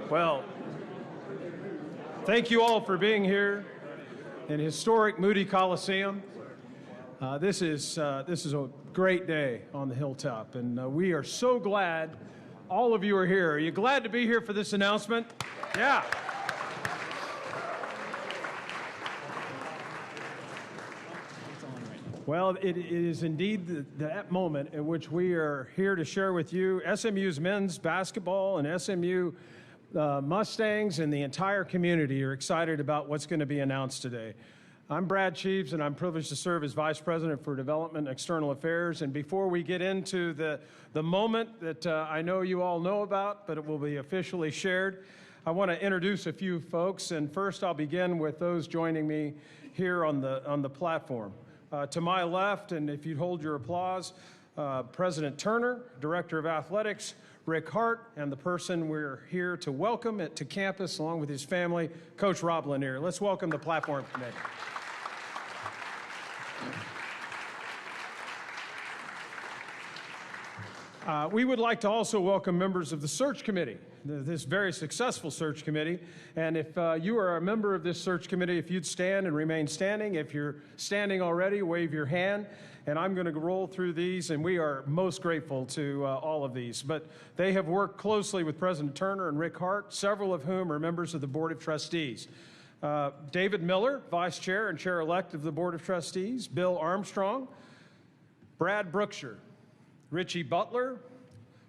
Well, thank you all for being here in historic Moody Coliseum. This is a great day on the hilltop, and we are so glad all of you are here. Are you glad to be here for this announcement? Yeah. Well, it is indeed that moment in which we are here to share with you SMU's men's basketball and SMU Mustangs and the entire community are excited about what's going to be announced today. I'm Brad Cheeves, and I'm privileged to serve as Vice President for Development and External Affairs. And before we get into the moment that I know you all know about, but it will be officially shared, I want to introduce a few folks. And first, I'll begin with those joining me here on the platform. To my left, and if you'd hold your applause, President Turner, Director of Athletics, Rick Hart, and the person we're here to welcome to campus along with his family, Coach Rob Lanier. Let's welcome the platform committee. We would like to also welcome members of the search committee, this very successful search committee. And if you are a member of this search committee, if you'd stand and remain standing. If you're standing already, wave your hand. And I'm going to roll through these, and we are most grateful to all of these. But they have worked closely with President Turner and Rick Hart, several of whom are members of the Board of Trustees. David Miller, Vice Chair and Chair-elect of the Board of Trustees. Bill Armstrong, Brad Brookshire, Richie Butler,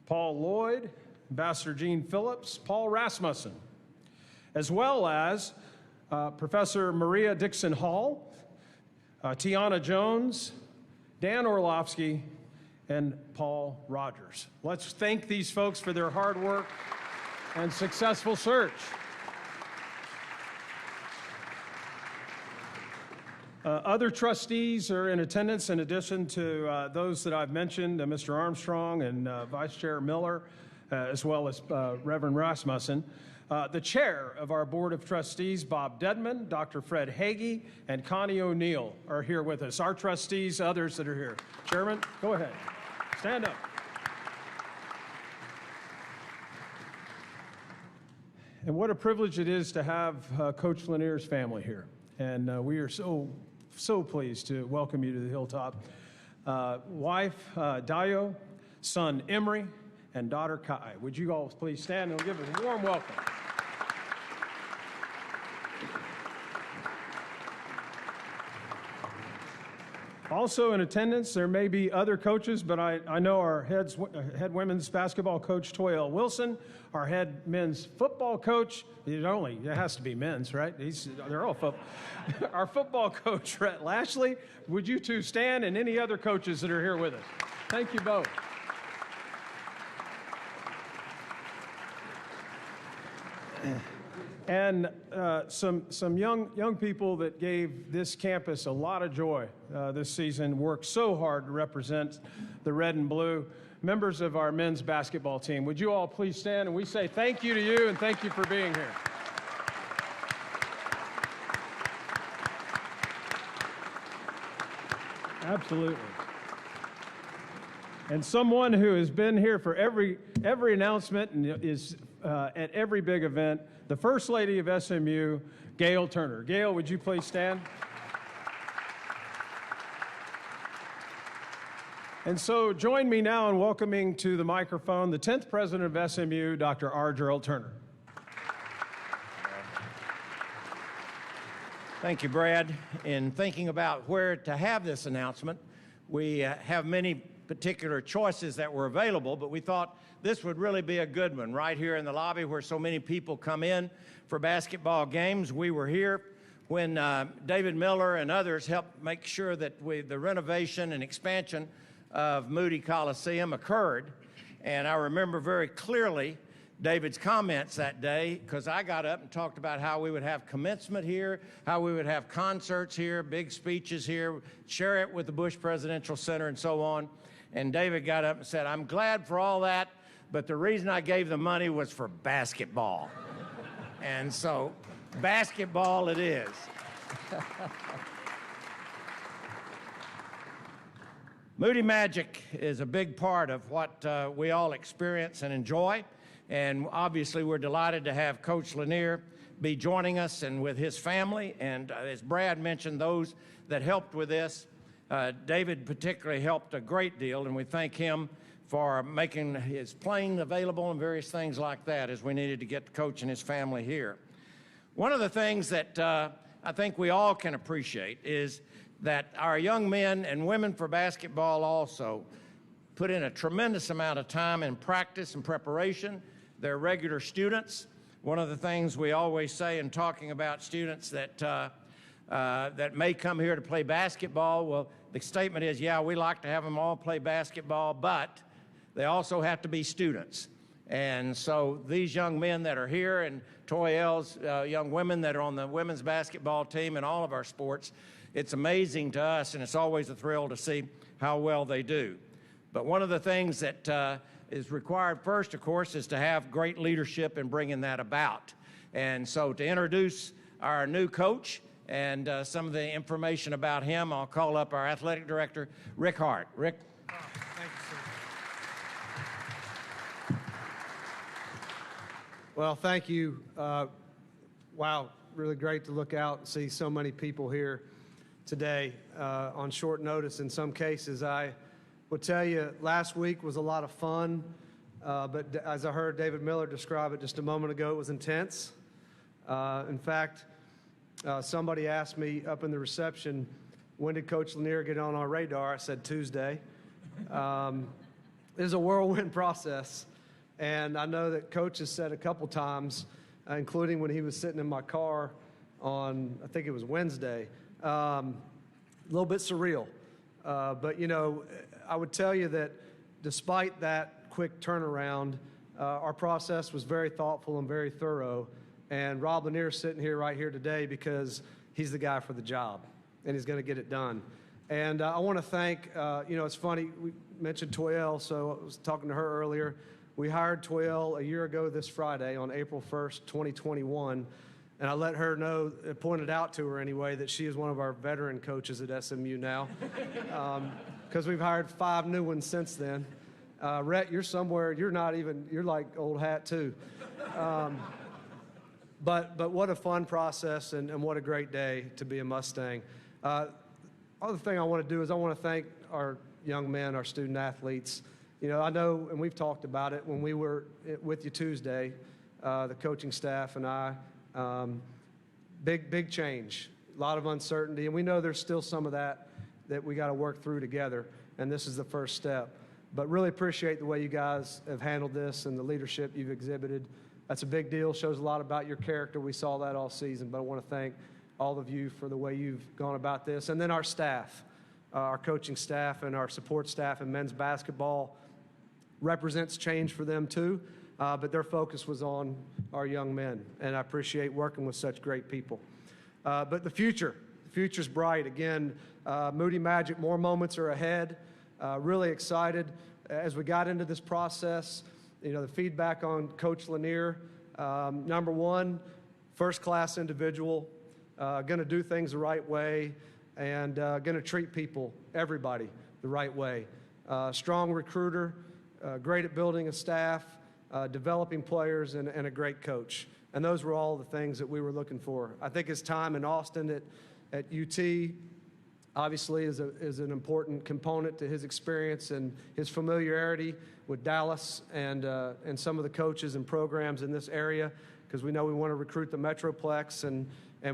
Paul Lloyd, Ambassador Gene Phillips, Paul Rasmussen, as well as Professor Maria Dixon Hall, Tiana Jones, Dan Orlovsky, and Paul Rogers. Let's thank these folks for their hard work and successful search. Other trustees are in attendance in addition to those that I've mentioned, Mr. Armstrong and Vice Chair Miller, as well as Reverend Rasmussen. The chair of our Board of Trustees, Bob Dedman, Dr. Fred Hagee, and Connie O'Neill are here with us. Our trustees, others that are here. Chairman, go ahead. Stand up. And what a privilege it is to have Coach Lanier's family here. And we are so pleased to welcome you to the Hilltop. Wife, Dayo, son, Emery, and daughter, Kai. Would you all please stand and give us a warm welcome? Also in attendance, there may be other coaches, but I know our head women's basketball coach, Toy L. Wilson, our head men's football coach, it has to be men's, right? They're all football. Our football coach, Rhett Lashley. Would you two stand, and any other coaches that are here with us? Thank you both. And some young people that gave this campus a lot of joy this season, worked so hard to represent the red and blue. Members of our men's basketball team, would you all please stand, and we say thank you to you and thank you for being here. Absolutely. And someone who has been here for every announcement and is at every big event, the First Lady of SMU, Gail Turner. Gail, would you please stand? And so join me now in welcoming to the microphone the 10th President of SMU, Dr. R. Gerald Turner. Thank you, Brad. In thinking about where to have this announcement, we have many particular choices that were available, but we thought this would really be a good one right here in the lobby where so many people come in for basketball games. We were here when David Miller and others helped make sure that the renovation and expansion of Moody Coliseum occurred. And I remember very clearly David's comments that day, because I got up and talked about how we would have commencement here, how we would have concerts here, big speeches here, share it with the Bush Presidential Center and so on. And David got up and said, I'm glad for all that, but the reason I gave the money was for basketball. And so basketball it is. Moody Magic is a big part of what we all experience and enjoy. And obviously, we're delighted to have Coach Lanier be joining us and with his family. And as Brad mentioned, those that helped with this, David particularly helped a great deal, and we thank him for making his plane available and various things like that as we needed to get the coach and his family here. One of the things that I think we all can appreciate is that our young men and women for basketball also put in a tremendous amount of time in practice and preparation. They're regular students. One of the things we always say in talking about students that may come here to play basketball, well, the statement is, yeah, we like to have them all play basketball, but they also have to be students. And so these young men that are here and Toyel's young women that are on the women's basketball team and all of our sports, it's amazing to us, and it's always a thrill to see how well they do. But one of the things that is required first, of course, is to have great leadership in bringing that about. And so to introduce our new coach and some of the information about him, I'll call up our athletic director, Rick Hart. Rick. Thank you, sir. Well, thank you. Wow, really great to look out and see so many people here today on short notice in some cases. I will tell you, last week was a lot of fun, but as I heard David Miller describe it just a moment ago, it was intense. In fact, somebody asked me up in the reception, when did Coach Lanier get on our radar? I said Tuesday. It was a whirlwind process, and I know that Coach has said a couple times, including when he was sitting in my car on, I think it was Wednesday, a little bit surreal. But, you know, I would tell you that despite that quick turnaround, our process was very thoughtful and very thorough. And Rob Lanier is sitting here right here today because he's the guy for the job, and he's going to get it done. And I want to thank, you know, it's funny, we mentioned Toyel, so I was talking to her earlier. We hired Toyel a year ago this Friday on April 1st, 2021. And I let her know, pointed out to her anyway, that she is one of our veteran coaches at SMU now, because we've hired 5 new ones since then. Rhett, you're somewhere, you're like old hat too. But what a fun process and what a great day to be a Mustang. Other thing I want to do is I want to thank our young men, our student athletes. You know, I know, and we've talked about it when we were with you Tuesday, the coaching staff and I, big change, a lot of uncertainty, and we know there's still some of that we got to work through together, and this is the first step. But really appreciate the way you guys have handled this and the leadership you've exhibited. That's a big deal, shows a lot about your character. We saw that all season, but I want to thank all of you for the way you've gone about this. And then our staff, our coaching staff and our support staff in men's basketball represents change for them too. But their focus was on our young men, and I appreciate working with such great people. But the future's bright. Again, Moody Magic, more moments are ahead. Really excited. As we got into this process, you know, the feedback on Coach Lanier, number one, first-class individual, going to do things the right way, and going to treat people, everybody, the right way. Strong recruiter, great at building a staff, developing players, and a great coach. And those were all the things that we were looking for. I think his time in Austin at UT obviously is an important component to his experience and his familiarity with Dallas and some of the coaches and programs in this area, because we know we want to recruit the Metroplex and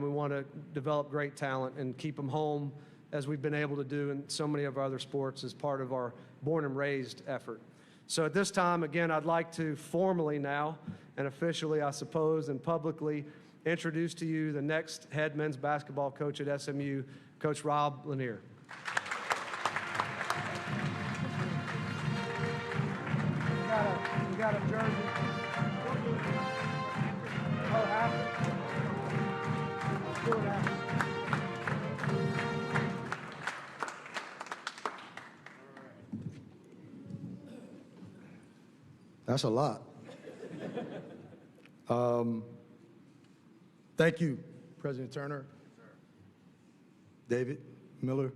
we want to develop great talent and keep them home, as we've been able to do in so many of our other sports as part of our born and raised effort. So at this time, again, I'd like to formally now and officially, I suppose, and publicly introduce to you the next head men's basketball coach at SMU, Coach Rob Lanier. You got a jersey. Oh, half. Do it half. That's a lot. Thank you, President Turner, David Miller,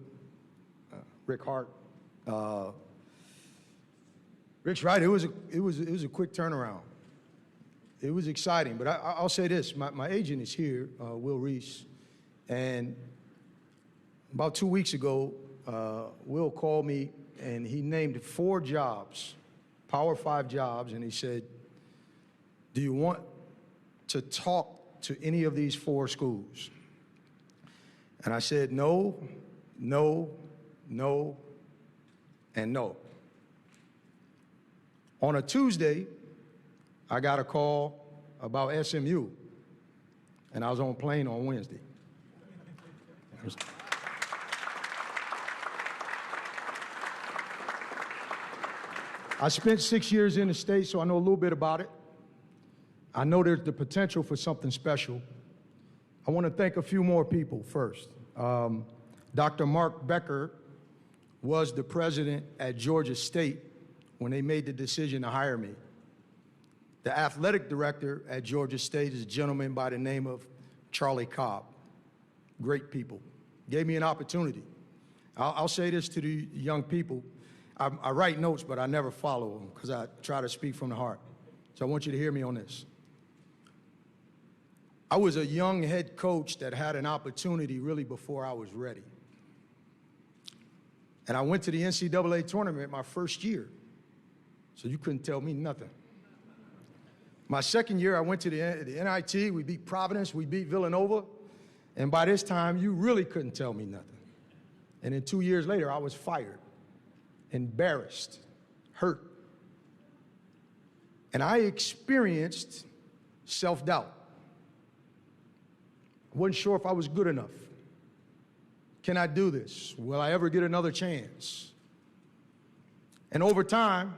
Rick Hart. Rick's right. It was a quick turnaround. it was exciting. But I'll say this, my agent is here, Will Reese, and about 2 weeks ago, Will called me and he named 4 jobs, Power 5 jobs, and he said, do you want to talk to any of these 4 schools? And I said, no, no, no, and no. On a Tuesday, I got a call about SMU, and I was on a plane on Wednesday. I spent 6 years in the States, so I know a little bit about it. I know there's the potential for something special. I want to thank a few more people first. Dr. Mark Becker was the president at Georgia State when they made the decision to hire me. The athletic director at Georgia State is a gentleman by the name of Charlie Cobb. Great people. Gave me an opportunity. I'll say this to the young people. I write notes, but I never follow them because I try to speak from the heart. So I want you to hear me on this. I was a young head coach that had an opportunity really before I was ready. And I went to the NCAA tournament my first year, so you couldn't tell me nothing. My second year, I went to the NIT. We beat Providence, we beat Villanova, and by this time, you really couldn't tell me nothing. And then 2 years later, I was fired, embarrassed, hurt. And I experienced self-doubt. I wasn't sure if I was good enough. Can I do this? Will I ever get another chance? And over time,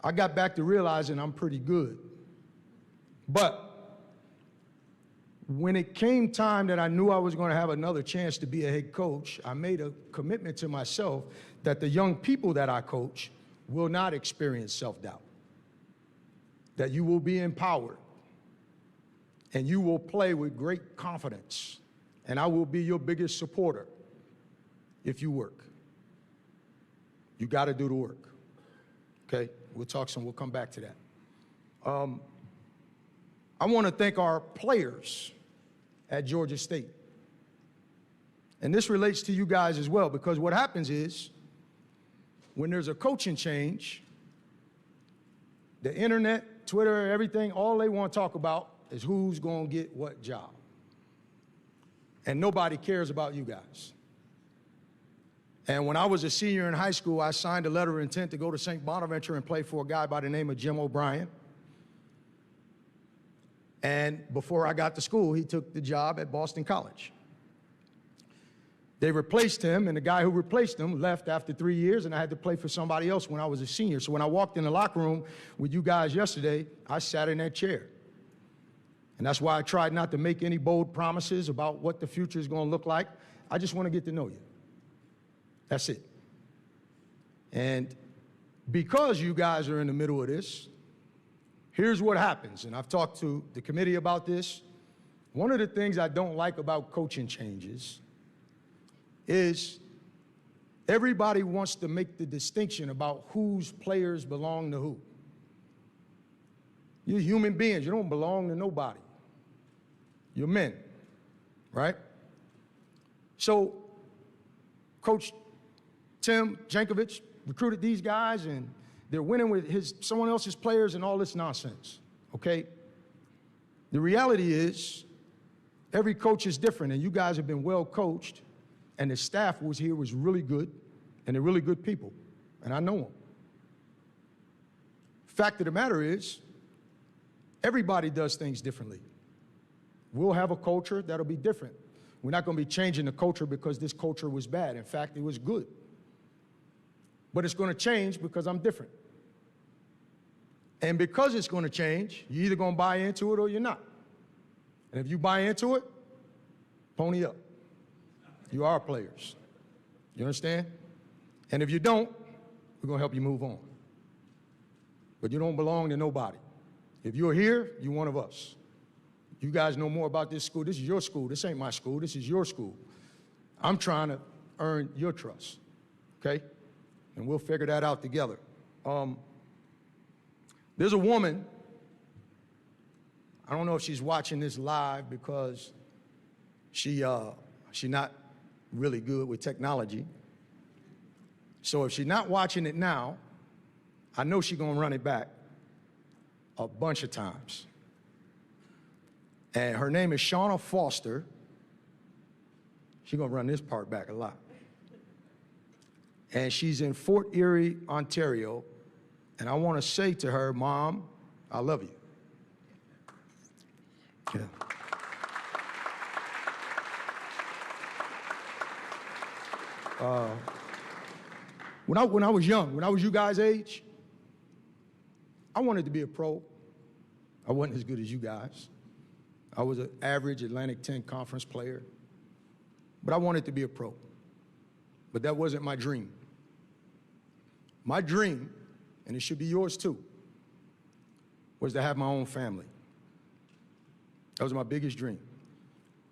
I got back to realizing I'm pretty good. But when it came time that I knew I was going to have another chance to be a head coach, I made a commitment to myself that the young people that I coach will not experience self-doubt, that you will be empowered, and you will play with great confidence, and I will be your biggest supporter if you work. You got to do the work, okay? We'll talk some, we'll come back to that. I want to thank our players at Georgia State. And this relates to you guys as well, because what happens is when there's a coaching change, the internet, Twitter, everything, all they want to talk about is who's going to get what job. And nobody cares about you guys. And when I was a senior in high school, I signed a letter of intent to go to St. Bonaventure and play for a guy by the name of Jim O'Brien. And before I got to school, he took the job at Boston College. They replaced him, and the guy who replaced him left after 3 years, and I had to play for somebody else when I was a senior. So when I walked in the locker room with you guys yesterday, I sat in that chair. And that's why I tried not to make any bold promises about what the future is going to look like. I just want to get to know you. That's it. And because you guys are in the middle of this, here's what happens. And I've talked to the committee about this. One of the things I don't like about coaching changes is everybody wants to make the distinction about whose players belong to who. You're human beings. You don't belong to nobody. You're men, right? So Coach Tim Jankovic recruited these guys, and they're winning with someone else's players and all this nonsense, okay? The reality is every coach is different, and you guys have been well coached, and the staff was here was really good, and they're really good people, and I know them. Fact of the matter is, everybody does things differently. We'll have a culture that'll be different. We're not going to be changing the culture because this culture was bad. In fact, it was good. But it's going to change because I'm different. And because it's going to change, you're either going to buy into it or you're not. And if you buy into it, pony up. You are players. You understand? And if you don't, we're going to help you move on. But you don't belong to nobody. If you're here, you're one of us. You guys know more about this school. This is your school. This ain't my school. This is your school. I'm trying to earn your trust, okay? And we'll figure that out together. There's a woman I don't know if she's watching this live because she's not really good with technology. So if she's not watching it now, I know she's going to run it back a bunch of times. And her name is Shauna Foster. She's going to run this part back a lot. And she's in Fort Erie, Ontario. And I want to say to her, Mom, I love you. Yeah. When I was young, when I was you guys' age, I wanted to be a pro. I wasn't as good as you guys. I was an average Atlantic 10 conference player, but I wanted to be a pro. But that wasn't my dream. My dream, and it should be yours too, was to have my own family. That was my biggest dream.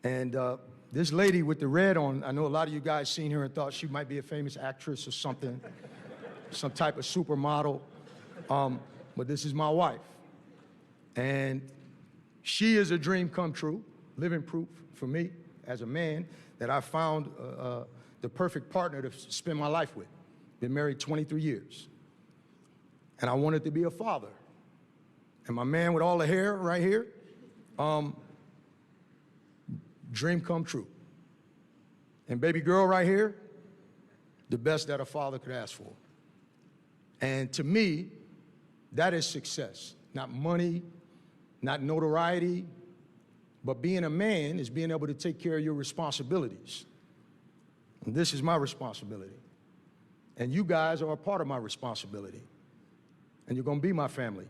And this lady with the red on, I know a lot of you guys seen her and thought she might be a famous actress or something, some type of supermodel. But this is my wife. And she is a dream come true, living proof for me as a man that I found the perfect partner to spend my life with. Been married 23 years. And I wanted to be a father. And my man with all the hair right here, dream come true. And baby girl right here, the best that a father could ask for. And to me, that is success. Not money, not notoriety, but being a man is being able to take care of your responsibilities. And this is my responsibility. And you guys are a part of my responsibility. And you're going to be my family.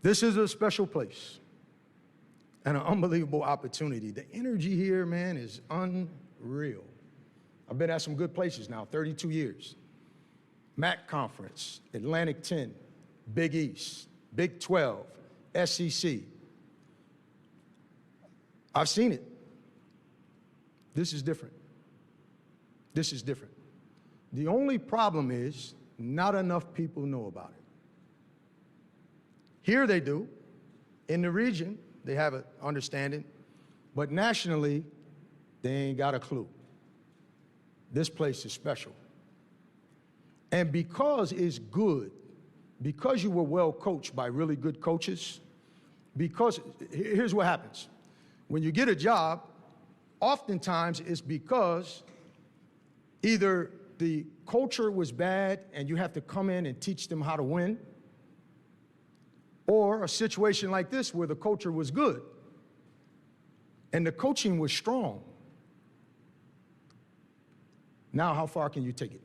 This is a special place and an unbelievable opportunity. The energy here, man, is unreal. I've been at some good places now, 32 years. MAC Conference, Atlantic 10, Big East, Big 12, SEC. I've seen it. This is different. This is different. The only problem is not enough people know about it. Here they do. In the region, they have an understanding. But nationally, they ain't got a clue. This place is special. And because it's good, because you were well coached by really good coaches, because here's what happens. When you get a job, oftentimes it's because either the culture was bad and you have to come in and teach them how to win, or a situation like this where the culture was good and the coaching was strong. Now, how far can you take it?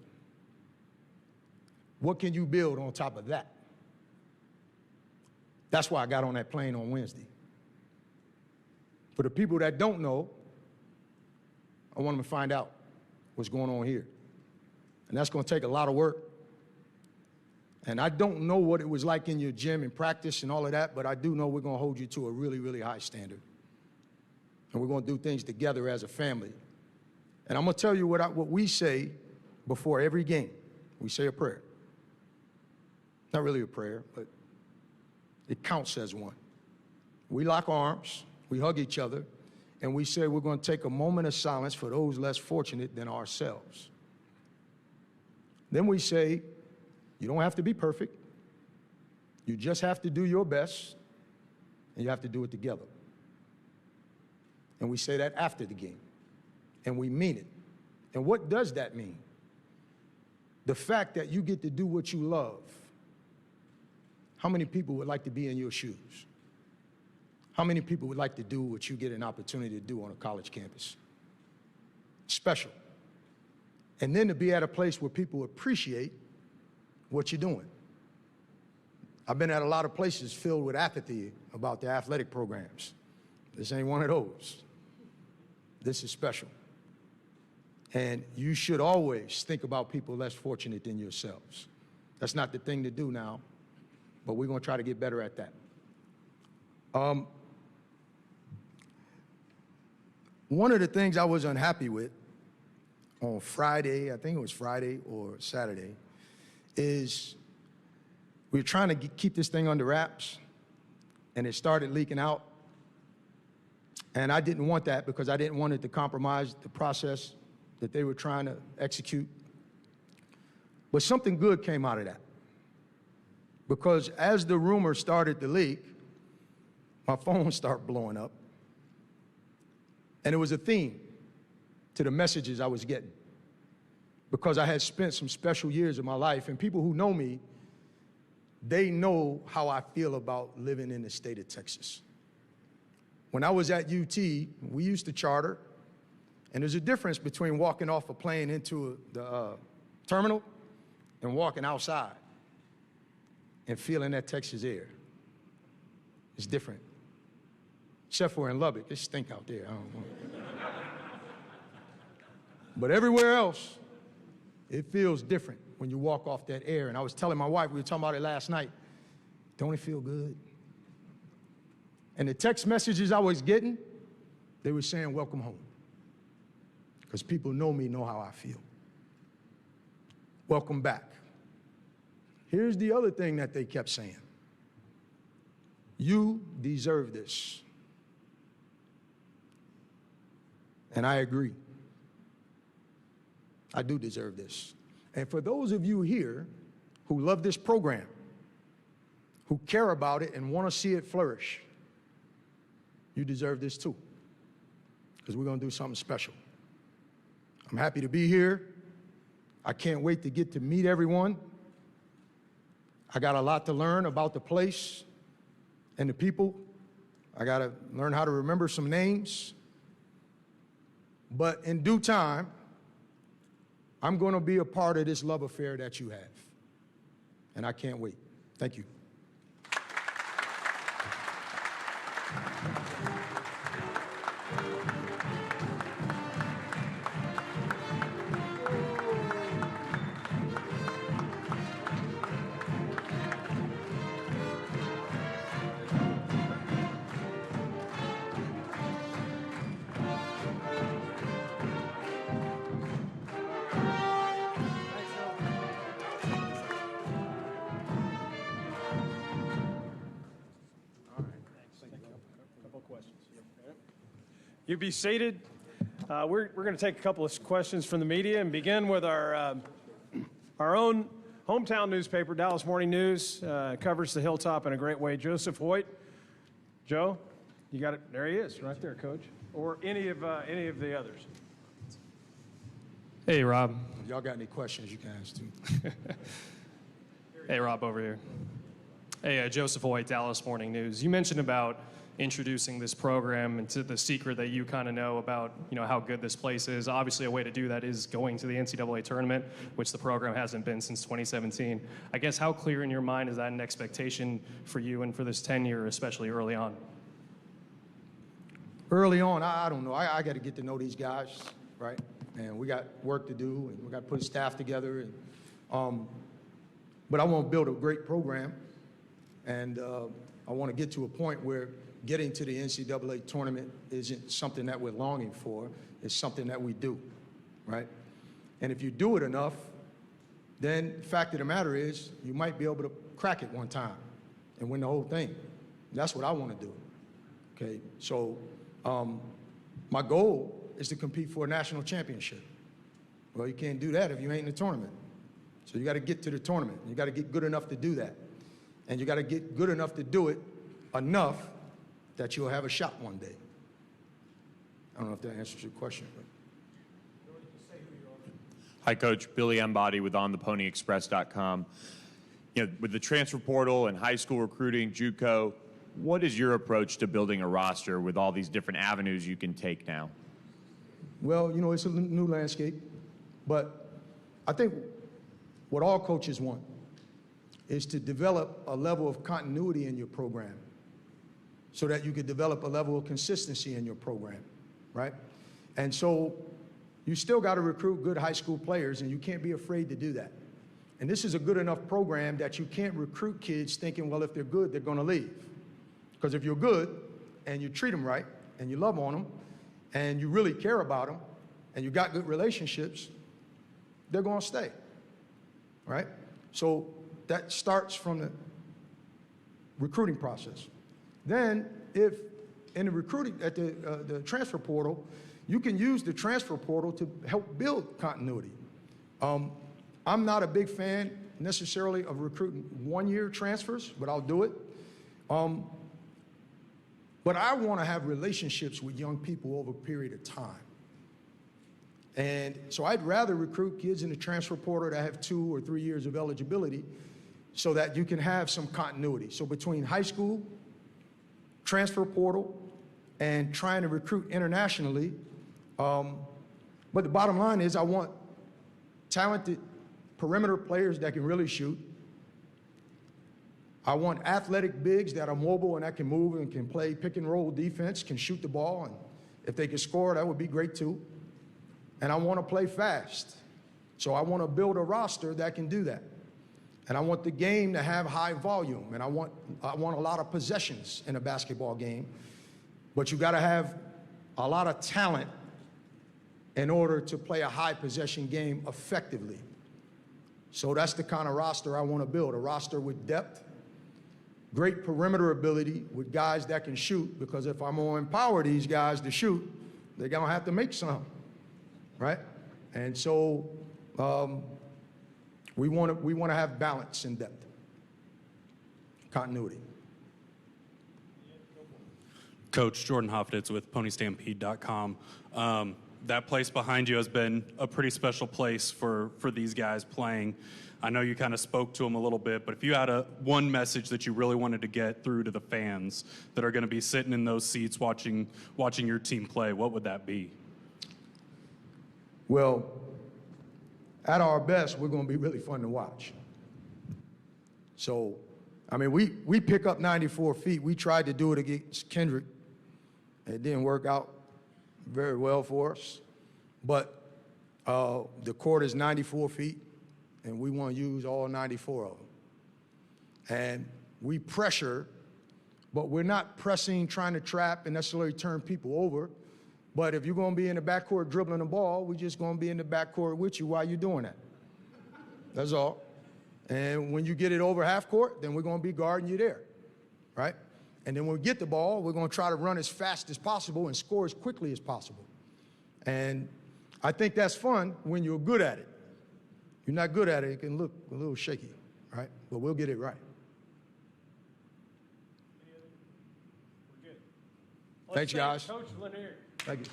What can you build on top of that? That's why I got on that plane on Wednesday. For the people that don't know, I want them to find out what's going on here. And that's going to take a lot of work. And I don't know what it was like in your gym and practice and all of that, but I do know we're going to hold you to a really, really high standard. And we're going to do things together as a family. And I'm going to tell you what we say before every game. We say a prayer. Not really a prayer, but it counts as one. We lock arms, we hug each other, and we say we're going to take a moment of silence for those less fortunate than ourselves. Then we say, you don't have to be perfect. You just have to do your best, and you have to do it together. And we say that after the game, and we mean it. And what does that mean? The fact that you get to do what you love. How many people would like to be in your shoes? How many people would like to do what you get an opportunity to do on a college campus? Special. And then to be at a place where people appreciate what you're doing. I've been at a lot of places filled with apathy about the athletic programs. This ain't one of those. This is special. And you should always think about people less fortunate than yourselves. That's not the thing to do now, but we're going to try to get better at that. One of the things I was unhappy with on Friday, I think it was Friday or Saturday, is we were trying to keep this thing under wraps, and it started leaking out. And I didn't want that because I didn't want it to compromise the process that they were trying to execute. But something good came out of that. Because as the rumor started to leak, my phone started blowing up. And it was a theme to the messages I was getting. Because I had spent some special years of my life, and people who know me, they know how I feel about living in the state of Texas. When I was at UT, we used to charter, and there's a difference between walking off a plane into the terminal and walking outside and feeling that Texas air. It's different. Except for in Lubbock, it stink out there. I don't know. But everywhere else, it feels different when you walk off that air. And I was telling my wife, we were talking about it last night, don't it feel good? And the text messages I was getting, they were saying, welcome home. Because people know me, know how I feel. Welcome back. Here's the other thing that they kept saying. You deserve this. And I agree. I do deserve this. And for those of you here who love this program, who care about it and want to see it flourish, you deserve this too, because we're going to do something special. I'm happy to be here. I can't wait to get to meet everyone. I got a lot to learn about the place and the people. I got to learn how to remember some names. But in due time, I'm going to be a part of this love affair that you have. And I can't wait. Thank you. You be seated. We're going to take a couple of questions from the media and begin with our own hometown newspaper, Dallas Morning News. Covers the Hilltop in a great way. Joseph Hoyt. Joe, you got it. There he is, right there, Coach. Or any of the others. Hey, Rob. If y'all got any questions, you can ask too. Hey, Rob, over here. Hey, Joseph Hoyt, Dallas Morning News. You mentioned about introducing this program into the secret that you kind of know about, how good this place is. Obviously, a way to do that is going to the NCAA tournament, which the program hasn't been since 2017. I guess how clear in your mind is that an expectation for you and for this tenure, especially early on? Early on, I don't know. I got to get to know these guys, right? And we got work to do, and we got to put a staff together. And, but I want to build a great program, and I want to get to a point where getting to the NCAA tournament isn't something that we're longing for. It's something that we do, right? And if you do it enough, then the fact of the matter is you might be able to crack it one time and win the whole thing. That's what I want to do, okay? So my goal is to compete for a national championship. Well, you can't do that if you ain't in the tournament. So you got to get to the tournament. You got to get good enough to do that. And you got to get good enough to do it enough that you'll have a shot one day. I don't know if that answers your question. But. Hi, Coach. Billy Embody with OnThePonyExpress.com. With the transfer portal and high school recruiting, JUCO, what is your approach to building a roster with all these different avenues you can take now? Well, it's a new landscape, but I think what all coaches want is to develop a level of continuity in your program so that you could develop a level of consistency in your program, right? And so you still got to recruit good high school players, and you can't be afraid to do that. And this is a good enough program that you can't recruit kids thinking, well, if they're good, they're going to leave. Because if you're good and you treat them right and you love on them and you really care about them and you got good relationships, they're going to stay, right? So that starts from the recruiting process. Then if in the recruiting, at the transfer portal, you can use the transfer portal to help build continuity. I'm not a big fan necessarily of recruiting one-year transfers, but I'll do it. But I want to have relationships with young people over a period of time. And so I'd rather recruit kids in the transfer portal that have 2 or 3 years of eligibility so that you can have some continuity. So between high school, transfer portal, and trying to recruit internationally. But the bottom line is I want talented perimeter players that can really shoot. I want athletic bigs that are mobile and that can move and can play pick and roll defense, can shoot the ball, and if they can score, that would be great too. And I want to play fast. So I want to build a roster that can do that. And I want the game to have high volume, and I want a lot of possessions in a basketball game. But you got to have a lot of talent in order to play a high possession game effectively. So that's the kind of roster I want to build, a roster with depth, great perimeter ability with guys that can shoot, because if I'm going to empower these guys to shoot, they're going to have to make some, right? And so we want to have balance and depth, continuity. Coach Jordan Hofnitz with PonyStampede.com. That place behind you has been a pretty special place for these guys playing. I know you kind of spoke to them a little bit, but if you had one message that you really wanted to get through to the fans that are going to be sitting in those seats watching your team play, what would that be? Well, at our best, we're going to be really fun to watch. So, I mean, we pick up 94 feet. We tried to do it against Kendrick. It didn't work out very well for us. But the court is 94 feet, and we want to use all 94 of them. And we pressure, but we're not pressing, trying to trap and necessarily turn people over. But if you're going to be in the backcourt dribbling the ball, we're just going to be in the backcourt with you while you're doing that. That's all. And when you get it over half court, then we're going to be guarding you there, right? And then when we get the ball, we're going to try to run as fast as possible and score as quickly as possible. And I think that's fun when you're good at it. If you're not good at it, it can look a little shaky, right? But we'll get it right. We're good. Thanks, guys. Coach Lanier. Thank you.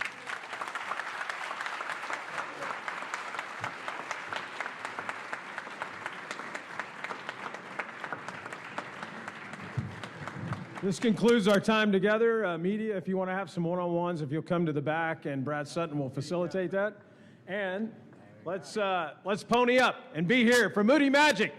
This concludes our time together. Media, if you want to have some one-on-ones, if you'll come to the back, and Brad Sutton will facilitate that. And let's pony up and be here for Moody Magic.